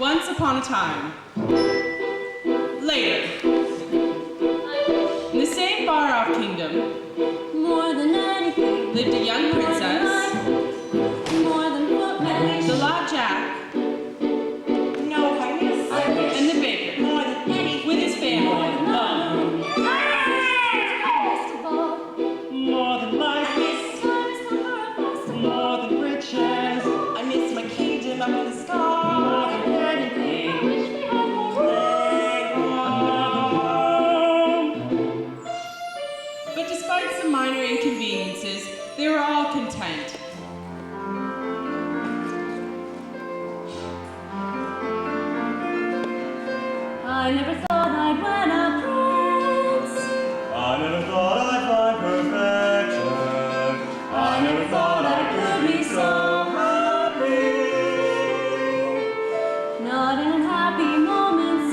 Once upon a time. Later. In the same far-off kingdom, More than anything, lived a young princess, more than footmen, the Lord Jack, No, Highness. and the baker, More than anything. with his family. More than life, more than riches, I miss my kingdom up in the sky. more than anything, But despite some minor inconveniences, they were all content. I never thought I'd win a prince. I never thought I'd find perfection. I never thought I could be so happy. Not in unhappy moments.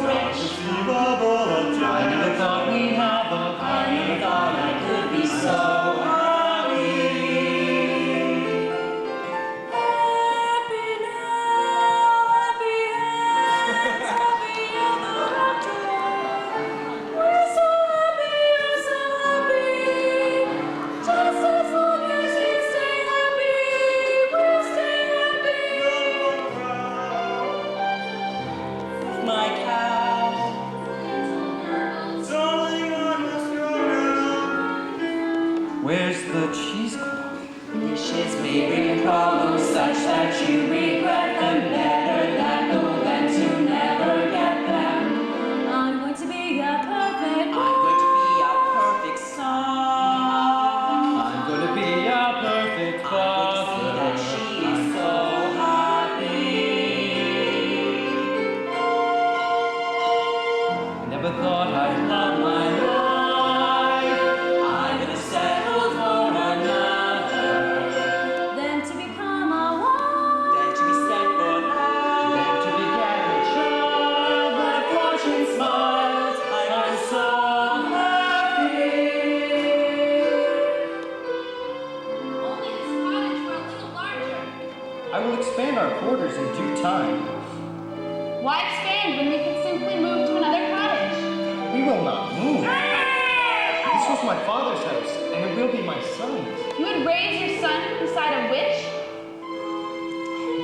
Conceivable of joy. I never thought we'd have a. I never thought I could be so happy. Happy now, happy hands, happy ever after. We're so happy, just as long as we stay happy, we'll stay happy. My cow. Darling, I must go now. Where's the cheesecloth? Wishes may bring problems such that you regret them. Better that know than to never get them. I'm going to be a perfect I'm going to be a perfect son. I'm gonna be a perfect I'm going to see father. that she is so happy. I never thought I'd love my life. I'm gonna settle for another. then to become a wife. Then to be set for life. Then to beget a child, my fortune smiles. I'm so happy. Only this cottage for a little larger. I will expand our quarters in due time. Why expand when we can simply move to another cottage? We will not move. This was my father's house, and it will be my son's. You would raise your son beside a witch?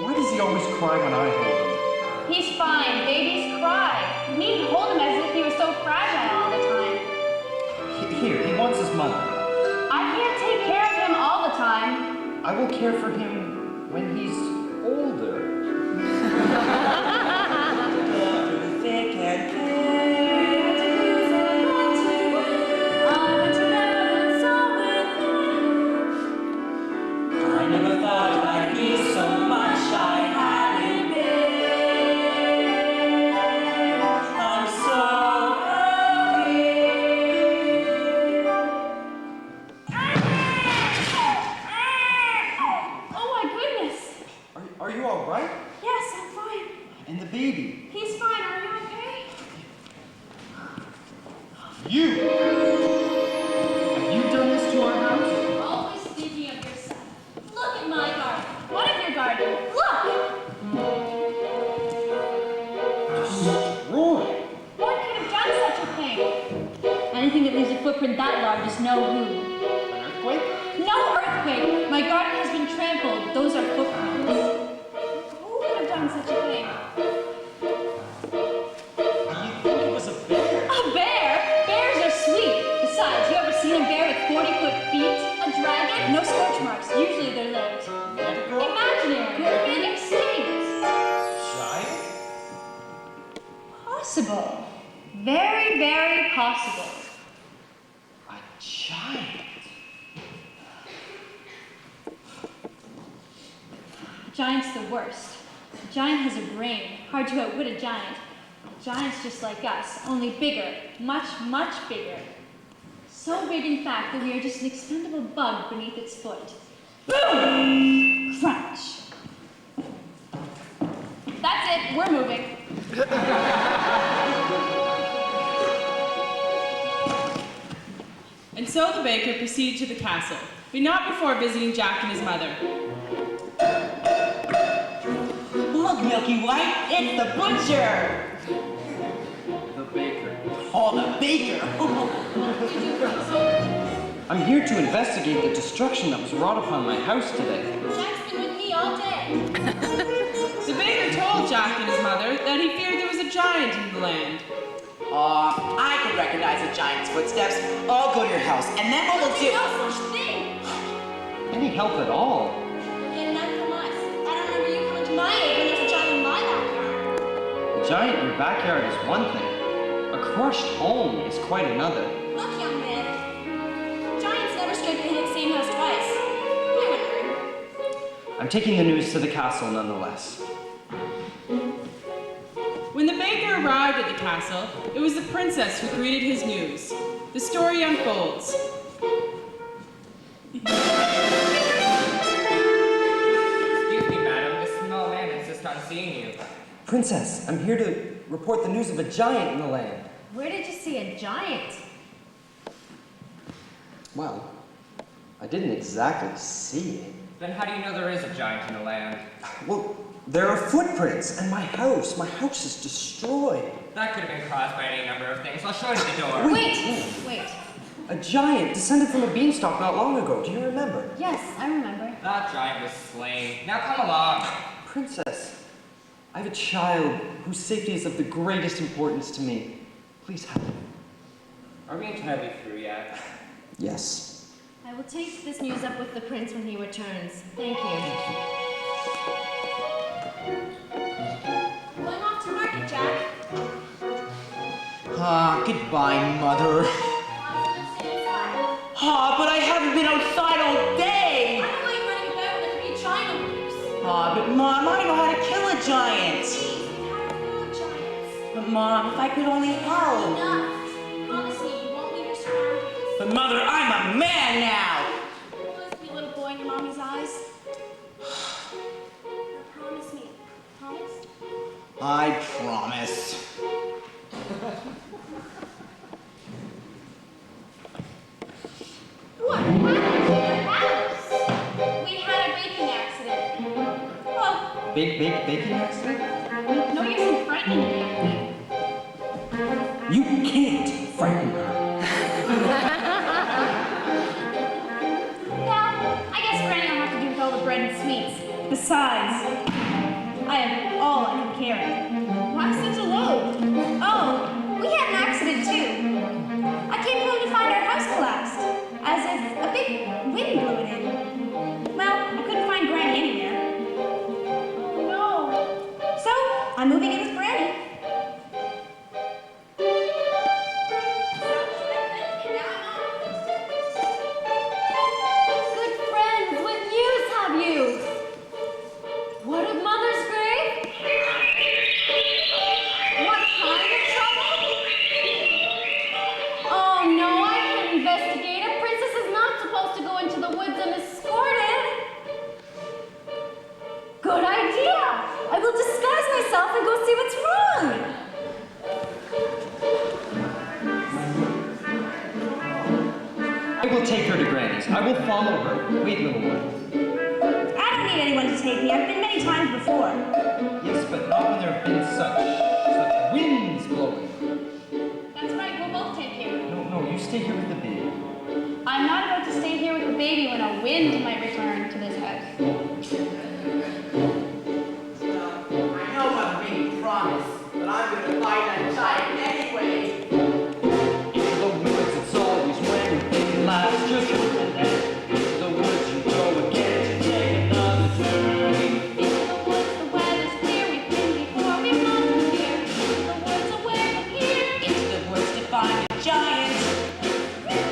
Why does he always cry when I hold him? He's fine. Babies cry. You needn't hold him as if he was so fragile all the time. Here, he wants his mother. I can't take care of him all the time. I will care for him when he's older. Through thick and thin. I never thought I'd be so much I hadn't been. I'm so happy. Oh my goodness. Are you all right? Yes, I'm fine. And the baby? He's fine. Are you okay? You! Have you done this to our house? Always thinking of yourself. Look at my garden. What of your garden? Look! Destroy! What could have done such a thing? Anything that leaves a footprint that large is no who. An earthquake? No earthquake! My garden has been trampled. Those are footprints. Who could have done such a thing? Do you think it was a bear? A bear? Bears are sweet. Besides, you ever seen a bear with 40-foot feet? A dragon? No scorch marks. Usually they're lived. Imaginary. They're been extinct. Giant? Possible. Very, very possible. A giant? A giant's the worst. A giant has a brain. Hard to outwit a giant. A giant's just like us, only bigger. Much, much bigger. So big, in fact, that we are just an expendable bug beneath its foot. Boom! Crunch. That's it. We're moving. And so the baker proceeded to the castle, but not before visiting Jack and his mother. Milky White, it's the butcher. The baker. Oh, the baker. I'm here to investigate the destruction that was wrought upon my house today. Jack's been with me all day. The baker told Jack and his mother that he feared there was a giant in the land. I could recognize a giant's footsteps. I'll go to your house, and then what we'll do... No such thing. Any help at all? And none from us. I don't remember you coming to my aid when there's a giant in my backyard. A giant in your backyard is one thing. A crushed home is quite another. Look, young man. Giants never strike the same house twice. I wouldn't hurt. I'm taking the news to the castle nonetheless. When the baker arrived at the castle, it was the princess who greeted his news. The story unfolds. Excuse me, madam. This small man insists on seeing you. Princess, I'm here to report the news of a giant in the land. Where did you see a giant? Well, I didn't exactly see it. Then how do you know there is a giant in the land? Well, there are footprints, and my house is destroyed. That could have been caused by any number of things. I'll show you the door. Wait. A giant descended from a beanstalk not long ago. Do you remember? Yes, I remember. That giant was slain. Now come along. Princess, I have a child whose safety is of the greatest importance to me. Please help. Are we entirely through yet? Yes. I will take this news up with the prince when he returns. Thank you. Going off to market, Jack. Goodbye, Mother. But I haven't been outside all day. I don't know you running about when there'd be a giant on the loose. But Mom, I know how to kill a giant. Please, we've had a full of giants. But Mom, if I could only help. Enough. Promise me you won't leave your surroundings. But Mother, I'm a man now. Will this be a little boy in your mommy's eyes? Now promise me. Promise? I promise. What happened to your house? We had a baking accident. Oh, Baking accident? no use in frightening me. You can't frighten her. Well, I guess Granny will have to do with all the bread and sweets. Besides, I have all I can carry. Why such a load? Oh, we had an accident too. I came home to find our house collapsed, as if a big wind blew it in. Well, I couldn't find Granny anywhere. Oh no. So, I'm moving in with Granny. Good friends, what news have you? What of Mother's grave? What kind of trouble? Oh no, I can investigate. A princess is not supposed to go into the woods unescorted. Good idea. I will disguise myself and go see what's wrong. I will take her to Granny's. I will follow her. Wait, little one. I don't need anyone to take me. I've been many times before. Yes, but not when there have been such winds blowing. That's right, we'll both take you. No, you stay here with the baby. I'm not about to stay here with the baby when a wind might return to this house. I know I'm being promised, but I'm going to fight that giant anyway. Into the woods, it's always when life's just and then into the woods you go again to take another journey. Into the woods, the weather's clear. We've been before, we've not been here. Into the woods, away from here. Into the woods to find a giant. Really?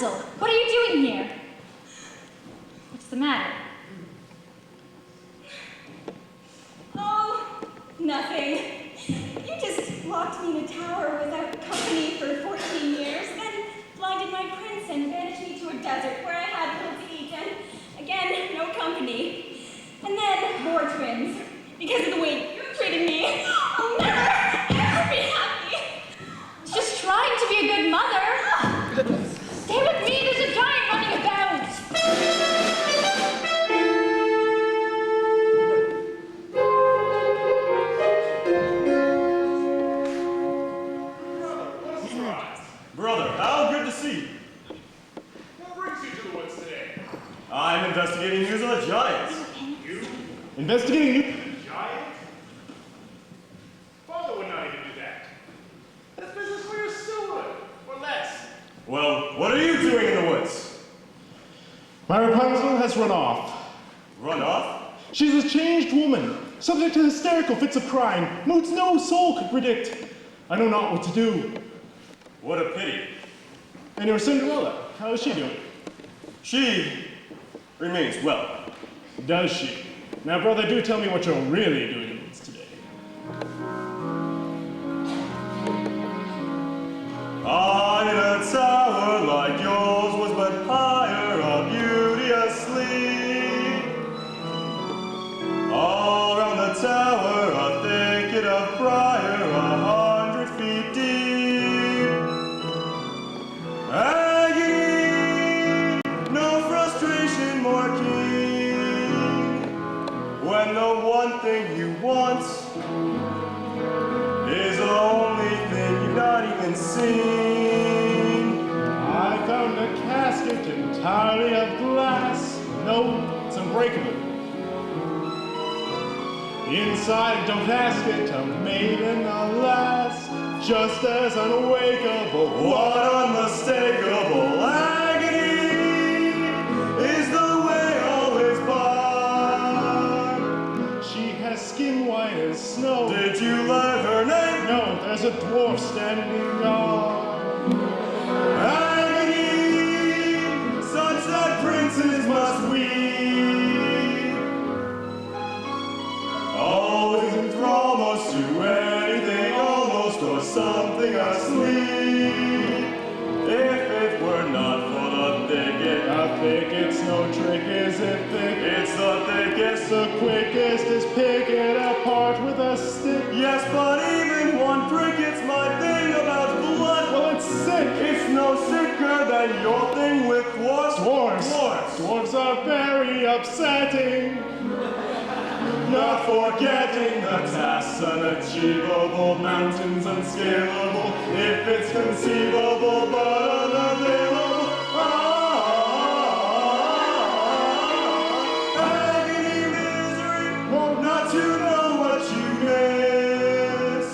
Rapunzel, what are you doing here? What's the matter? Oh, nothing. You just locked me in a tower without company for 14 years, then blinded my prince and banished me to a desert where I had little to eat, and again, no company. And then more twins. Because of the way you treated me, I'll never, ever be happy. Just trying to be a good mother. Stay with me, there's a giant running about. Brother, how good to see you. What brings you to the woods today? I'm investigating news of a giant. You? Investigating news? Giant? Father would not even do that. That's business for your steward, or less. Well, what are you doing in the woods? My Rapunzel has run off. Run off? She's a changed woman, subject to hysterical fits of crying, moods no soul could predict. I know not what to do. What a pity. And your Cinderella, how is she doing? She remains well. Does she? Now, brother, do tell me what you're really doing in the woods today. On in a tower like yours was but higher, a beauteous sleep. All round the tower a thicket of briar, 100 feet deep. Agony, no frustration more keen, when the one thing you want is the only thing you've not even seen. I found a casket entirely of glass. No, it's unbreakable. Inside, don't ask it, a maiden, alas, just as unwakeable. What unmistakable agony is the way always by. She has skin white as snow. Did you learn her name? No, there's a dwarf standing guard. Agony, such that princes must weep. Always enthralled, most to anything, almost or something asleep. If it were not for the thicket, A thicket's no trick, is it thick? it's the thickest. The quickest is pick it apart with a stick. Yes, but even one prick, it's my thing about blood. Well, it's sick. It's no sicker than your thing with dwarfs. Dwarves. Dwarfs. Dwarves are very upsetting. Not forgetting the tasks unachievable, mountains unscalable, if it's conceivable but unavailable. Agony, misery, not to know what you miss,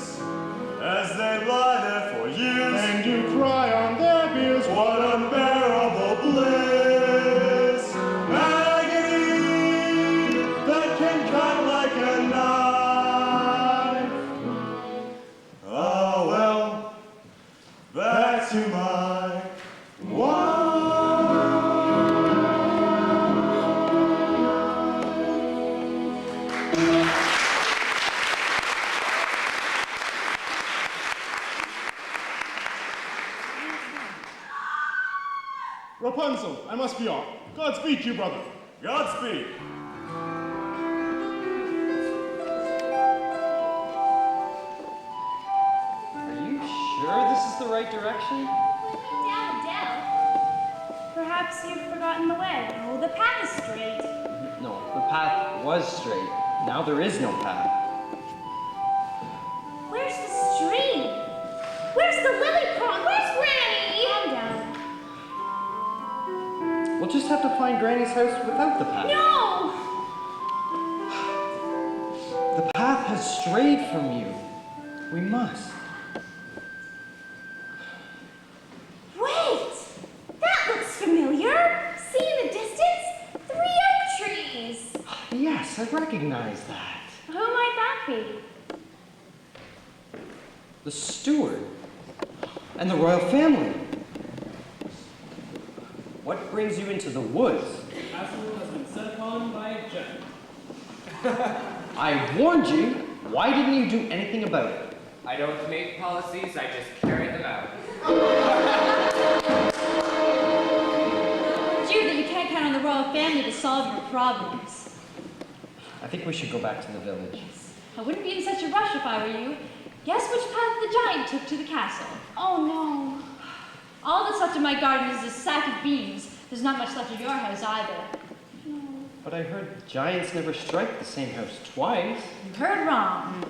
as they lie there for years. And you cry on their biers. What unbearable bliss! Agony that can cut like a knife. Oh well, back to my wife. Rapunzel, I must be off. Godspeed to you, brother. Godspeed. Are you sure this is the right direction? Down, down. Perhaps you've forgotten the way. Oh, the path is straight. No, the path was straight. Now there is no path. Where's the stream? Where's the lily pond? Where's Granny? Calm down. We'll just have to find Granny's house without the path. No! The path has strayed from you. We must. Wait! That looks familiar. See in the distance? 3 oak trees. Yes, I recognize that. Who might that be? The steward and the royal family. What brings you into the woods? The castle has been set upon by a giant. I warned you. Why didn't you do anything about it? I don't make policies, I just carry them out. It's you that you can't count on the royal family to solve your problems. I think we should go back to the village. I wouldn't be in such a rush if I were you. Guess which path the giant took to the castle? Oh no. All that's left of my garden is a sack of beans. There's not much left of your house either. But I heard giants never strike the same house twice. You heard wrong.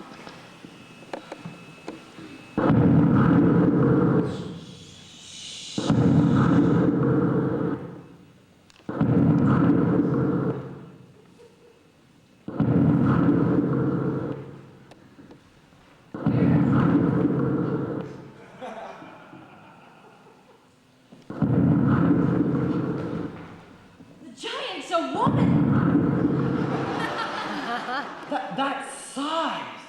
That size!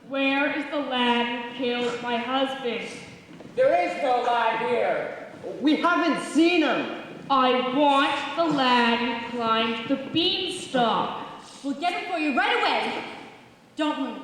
Where is the lad who killed my husband? There is no lad here. We haven't seen him! I want the lad who climbed the beanstalk. We'll get him for you right away. Don't move.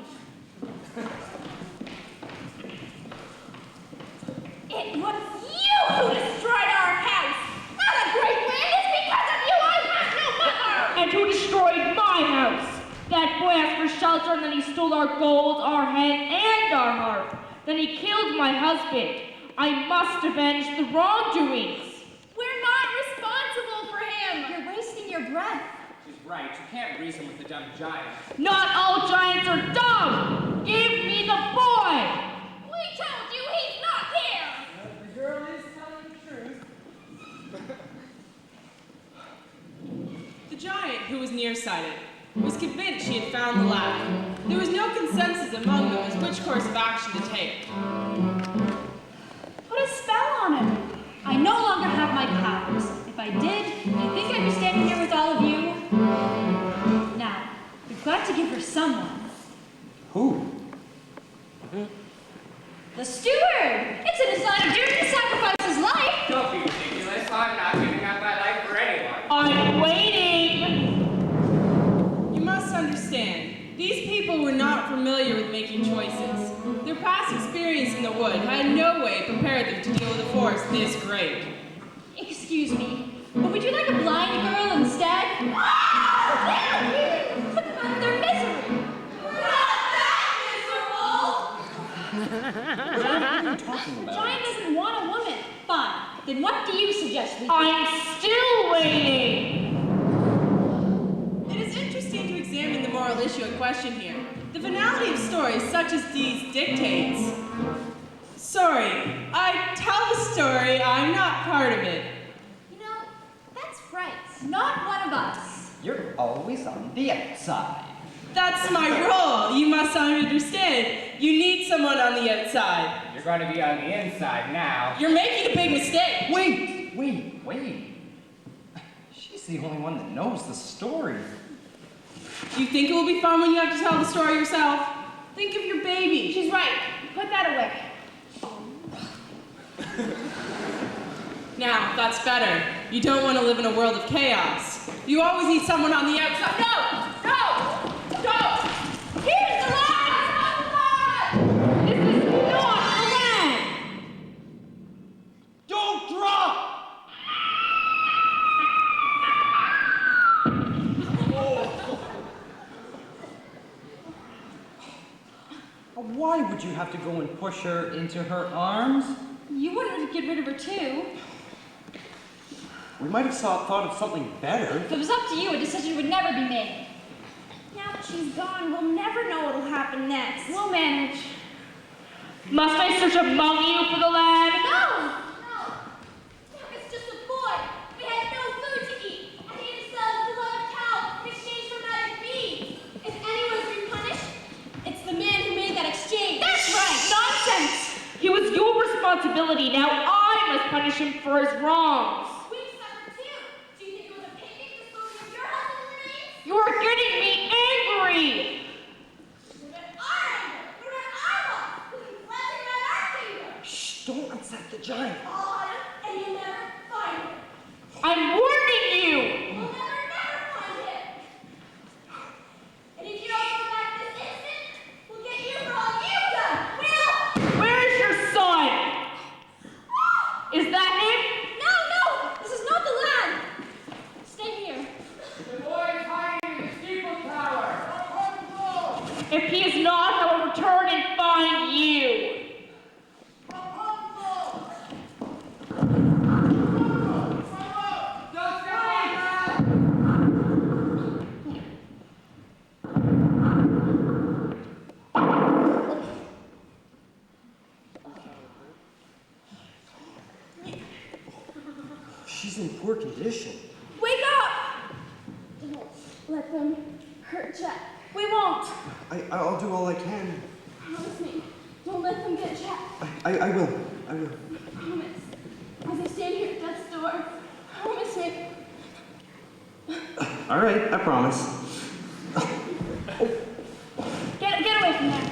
It was you who destroyed our house! Not a great man! It's because of you I have no mother! And who destroyed my house? That boy asked for shelter and then he stole our gold, our hen, and our harp. Then he killed my husband. I must avenge the wrongdoings. We're not responsible for him! You're wasting your breath. She's right, you can't reason with the dumb giant. Not all giants are dumb. Give me the boy. We told you he's not here! The girl is telling the truth. The giant, who was nearsighted, was convinced she had found the lad. There was no consensus among them as which course of action to take. Put a spell on him. I no longer have my powers. If I did, do you think I'd be standing here with all of you? Now, we've got to give her someone. Who? The steward! It's in his line of duty to sacrifice his life! Don't be ridiculous. I'm not giving up my life for anyone. I'm waiting. You must understand, these people were not familiar with making choices. Their past experience in the wood had in no way prepared them to deal with a force this great. Excuse me, but would you like a blind girl instead? Put them out of their misery! What are you talking The about? giant doesn't want a woman. Fine. Then what do you suggest we do? I'm still waiting. It is interesting to examine the moral issue at question here. The finality of stories such as these dictates. Sorry, I tell the story, I'm not part of it. You know, that's right. Not one of us. You're always on the outside. That's my role, you must understand. You need someone on the outside. You're going to be on the inside now. You're making a big mistake. Wait. She's the only one that knows the story. You think it will be fun when you have to tell the story yourself? Think of your baby. She's right. Put that away. Now, that's better. You don't want to live in a world of chaos. You always need someone on the outside. No! Here's the line! This is not a land. Don't drop! Why would you have to go and push her into her arms? You wanted to get rid of her too. We might have thought of something better. If it was up to you, a decision would never be made. Now that she's gone, we'll never know what'll happen next. We'll manage. Must I search among you for the lad? No! It's just a boy. We had no food to eat. I had to sell his beloved cow in exchange for magic beans. If anyone's been punished, it's the man who made that exchange. That's right. Nonsense. He was your responsibility. Now I must punish him for his wrongs. We've suffered too. Do you think it was a picnic disposing of your husband's remains? You are getting me angry. What about our anger? What about our love? We can blessing about our kingdom. Shh, don't upset the giant. I'll hide him, and you'll never find him. I'm warning you! We'll never find him. And if you don't come back this instant, we'll get you for all you've done. Where is your son? Is that him? No, this is not the lad. Stay here. The boy is hiding in the steeple tower. If he is not, I will return and find you. Don't step on that! She's in poor condition. Wake up! Don't let them hurt Jack. We won't. I'll do all I can. Promise me. Don't let them get Jack. I will. Promise. As I stand here at death's door. Promise me. All right, I promise. Get away from there.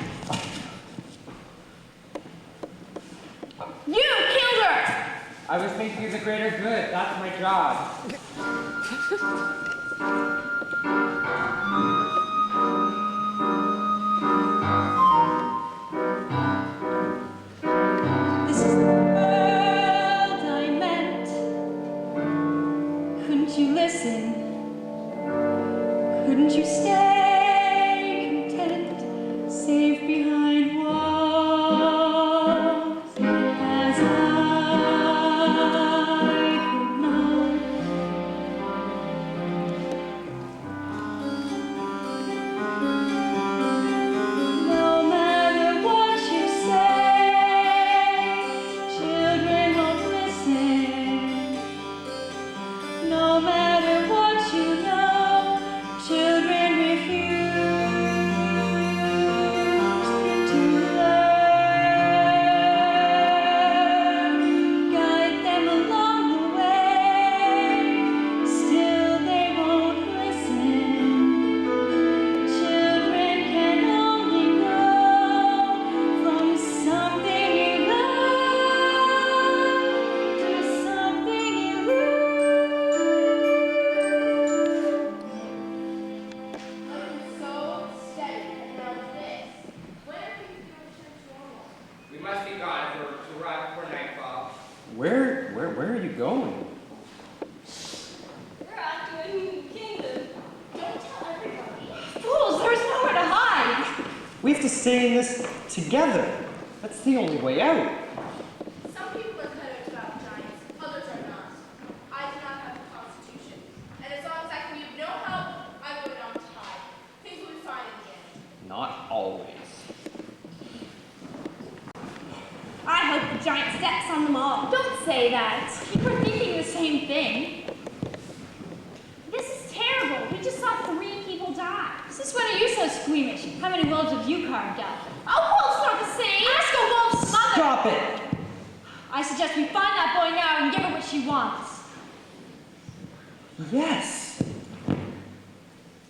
You killed her! I was thinking of the greater good. That's my job. This is the world I meant. Couldn't you listen? Couldn't you stay content, safe behind walls, as I could not? No matter what you say, children won't listen. No matter what you know, children refuse to learn. Guide them along the way, still they won't listen. Children can only grow from something you love to something you lose. So steady, and now this. When are things going to return to normal? We must be gone to arrive before nightfall. Where are you going? We're off to a new kingdom. Don't tell everybody. Fools, there's nowhere to hide. We have to stay in this together. That's the only way out. Some people are cut out to battle giants, others are not. I do not have a constitution. And as long as I can be of no help, I will not hide. Things will be fine in the end. Not always. I hope the giant steps on them all. Don't say that. You were thinking the same thing. This is terrible. We just saw 3 people die. Since when are you so squeamish? How many wolves have you carved up? A wolf's not the same. Ask a wolf's mother. Stop it! I suggest we find that boy now and give her what she wants. Yes.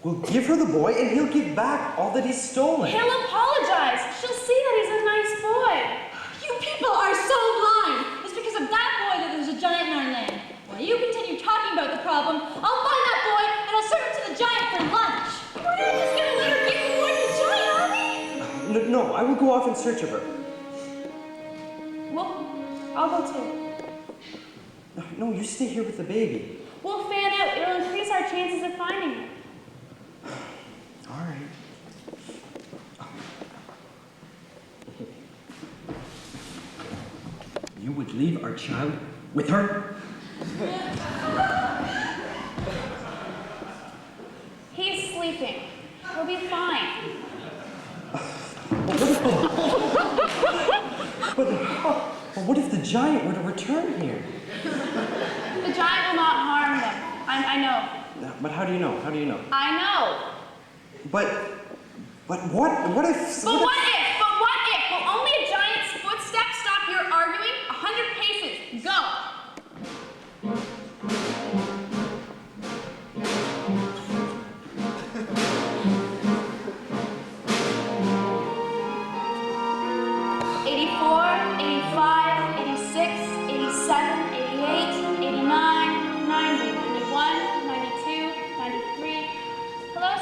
We'll give her the boy and he'll give back all that he's stolen. He'll apologize. She'll see that he's a nice boy. You people are so blind. It's because of that boy that there's a giant in our land. While you continue talking about the problem, I'll find that boy and I'll serve it to the giant for lunch. We're not just gonna let her give the boy to the giant, are we? No, I will go off in search of her. Well, I'll go too. No, you stay here with the baby. We'll fan out. It'll increase our chances of finding him. All right. You would leave our child with her? He's sleeping. He'll be fine. But what if the giant were to return here? The giant will not harm them. I know. But how do you know? How do you know? I know. But what if... But what if? Will only a giant's footsteps stop your arguing? 100 paces. Go.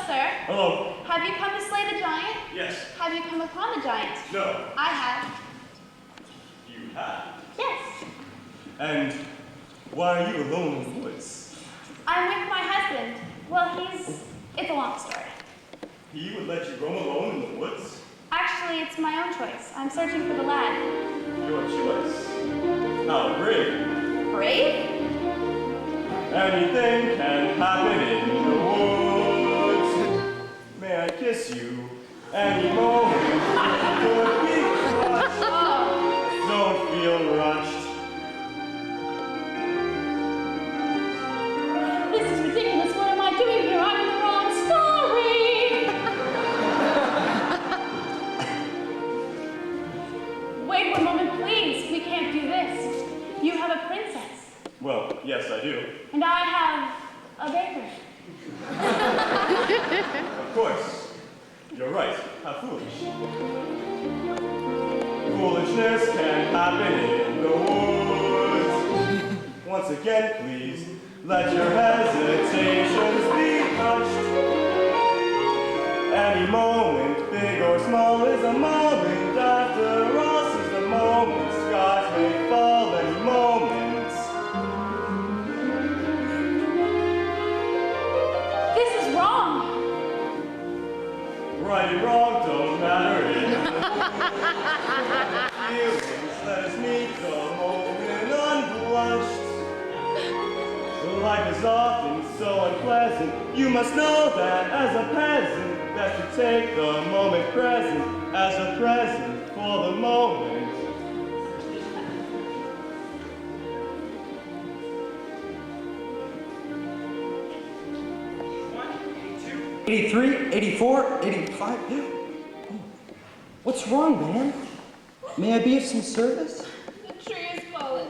sir. Hello. Have you come to slay the giant? Yes. Have you come upon the giant? No. I have. You have. Yes. And why are you alone in the woods? I'm with my husband. Well, it's a long story. He would let you roam alone in the woods? Actually, it's my own choice. I'm searching for the lad. Your choice. How brave. Brave? Anything can happen in the woods. May I kiss you? Any moment could be crushed. Don't feel rushed. This is ridiculous. What am I doing here? I'm in the wrong story. Wait one moment, please. We can't do this. You have a princess. Well, yes, I do. And I have a baker. Of course. You're right. How foolish. Foolishness can happen in the woods. Once again, please, let your hesitations be hushed. Any moment, big or small, is a moment. After all, since the moment, skies may fall any moment. This is wrong. Right and wrong don't matter in the feelings. Let us meet the moment unblushed. Life is often so unpleasant. You must know that as a peasant, best to take the moment present as a present for the moment. 83, 84, 85. Oh, what's wrong, man? May I be of some service? The tree has fallen.